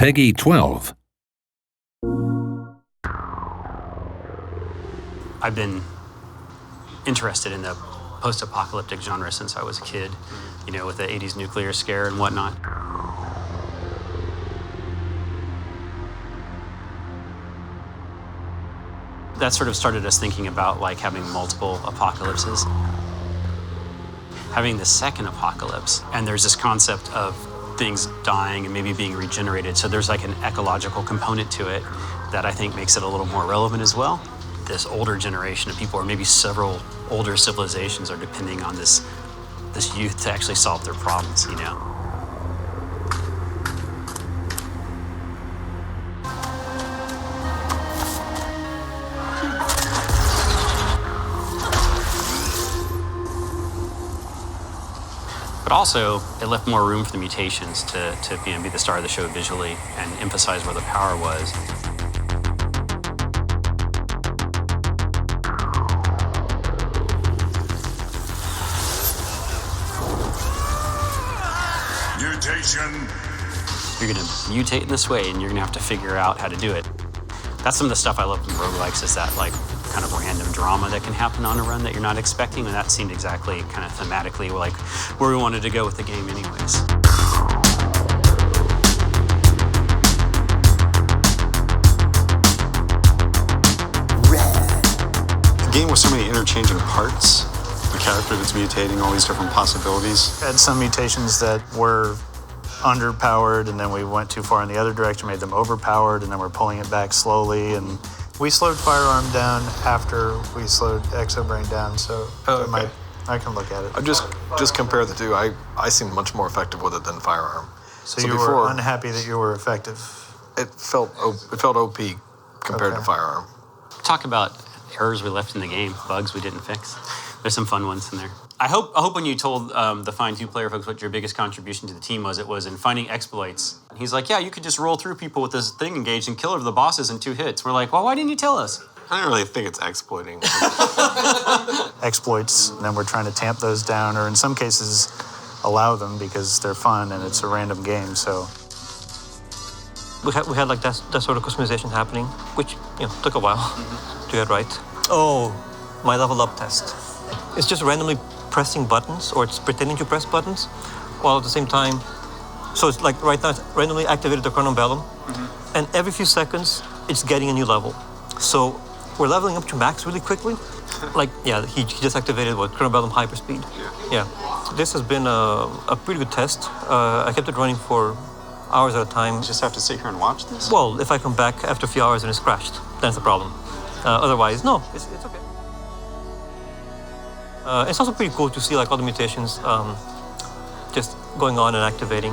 Peggy 12. I've been interested in the post-apocalyptic genre since I was a kid, you know, with the 80s nuclear scare and whatnot. That sort of started us thinking about like having multiple apocalypses. Having the second apocalypse, and there's this concept of things dying and maybe being regenerated, so there's like an ecological component to it that I think makes it a little more relevant as well. This older generation of people, or maybe several older civilizations, are depending on this youth to actually solve their problems, you know? But also, it left more room for the mutations to be the star of the show visually and emphasize where the power was. Mutation. You're gonna mutate in this way, and you're gonna have to figure out how to do it. That's some of the stuff I love in roguelikes, is that like kind of random drama that can happen on a run that you're not expecting, and that seemed exactly kind of thematically like where we wanted to go with the game anyways. The game with so many interchanging parts, the character that's mutating, all these different possibilities. Had some mutations that were underpowered, and then we went too far in the other direction, made them overpowered, and then we're pulling it back slowly. And we slowed Firearm down after we slowed Exobrain down, so I can look at it. I just compare the two. I seemed much more effective with it than Firearm. So you were unhappy that you were effective? It felt OP compared to Firearm. Talk about errors we left in the game, bugs we didn't fix. There's some fun ones in there. I hope when you told the Fine 2-player folks what your biggest contribution to the team was, it was in finding exploits. He's like, yeah, you could just roll through people with this thing engaged and kill the bosses in 2 hits. We're like, well, why didn't you tell us? I don't really think it's exploiting. Exploits, and then we're trying to tamp those down, or in some cases, allow them because they're fun and it's a random game, so. We had like that sort of customization happening, which took a while to get right. Oh, my level up test. It's just randomly pressing buttons, or it's pretending to press buttons, while at the same time, so it's like right now it's randomly activated the Chronobellum, and every few seconds it's getting a new level. So we're leveling up to max really quickly. Like, yeah, he just activated Chronobellum Hyperspeed. Yeah. So this has been a pretty good test. I kept it running for hours at a time. You just have to sit here and watch this? Well, if I come back after a few hours and it's crashed, that's a problem. Otherwise, no, it's okay. It's also pretty cool to see like all the mutations just going on and activating.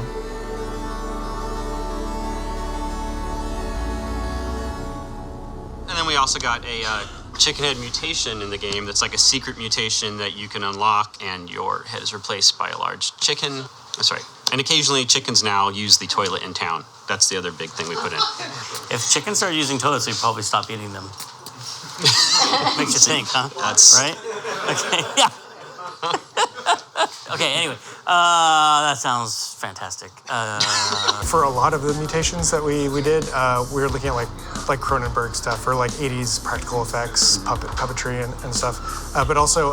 And then we also got a chicken head mutation in the game that's like a secret mutation that you can unlock, and your head is replaced by a large chicken. That's right. And occasionally chickens now use the toilet in town. That's the other big thing we put in. If chickens started using toilets, we'd probably stop eating them. Makes you think, huh? That's right. Okay. Yeah. Okay. Anyway, that sounds fantastic. For a lot of the mutations that we did, we were looking at like Cronenberg stuff, or like 80s practical effects, puppetry and stuff. But also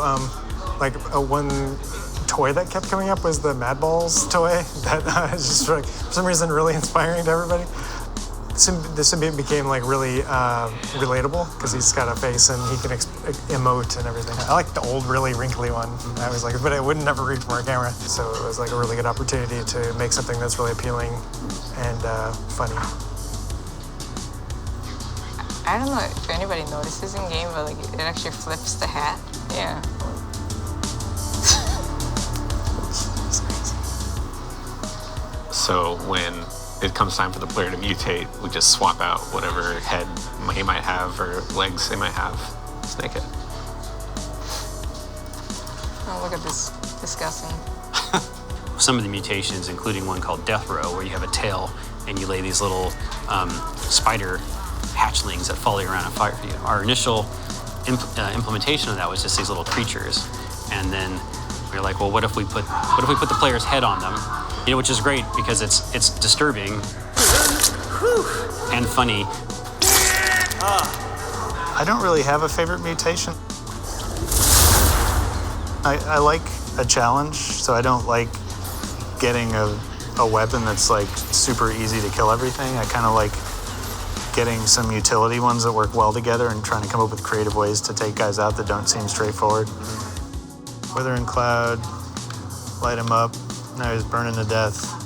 one toy that kept coming up was the Mad Balls toy that is just like, for some reason, really inspiring to everybody. The symbiote became like really relatable because he's got a face and he can emote and everything. I like the old, really wrinkly one. I was like, but it would never reach for a camera. So it was like a really good opportunity to make something that's really appealing and funny. I don't know if anybody notices in game, but like it actually flips the hat. Yeah. So when it comes time for the player to mutate, we just swap out whatever head he might have or legs they might have. Snakehead. Oh, look at this. Disgusting. Some of the mutations, including one called Death Row, where you have a tail and you lay these little spider hatchlings that follow you around and fight for you. Our initial implementation of that was just these little creatures, and then we were like, well, what if we put the player's head on them? Which is great because it's disturbing. and funny. I don't really have a favorite mutation. I like a challenge, so I don't like getting a weapon that's like super easy to kill everything. I kind of like getting some utility ones that work well together and trying to come up with creative ways to take guys out that don't seem straightforward. Withering Cloud, light him up, now he's burning to death.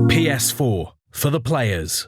PS4 for the players.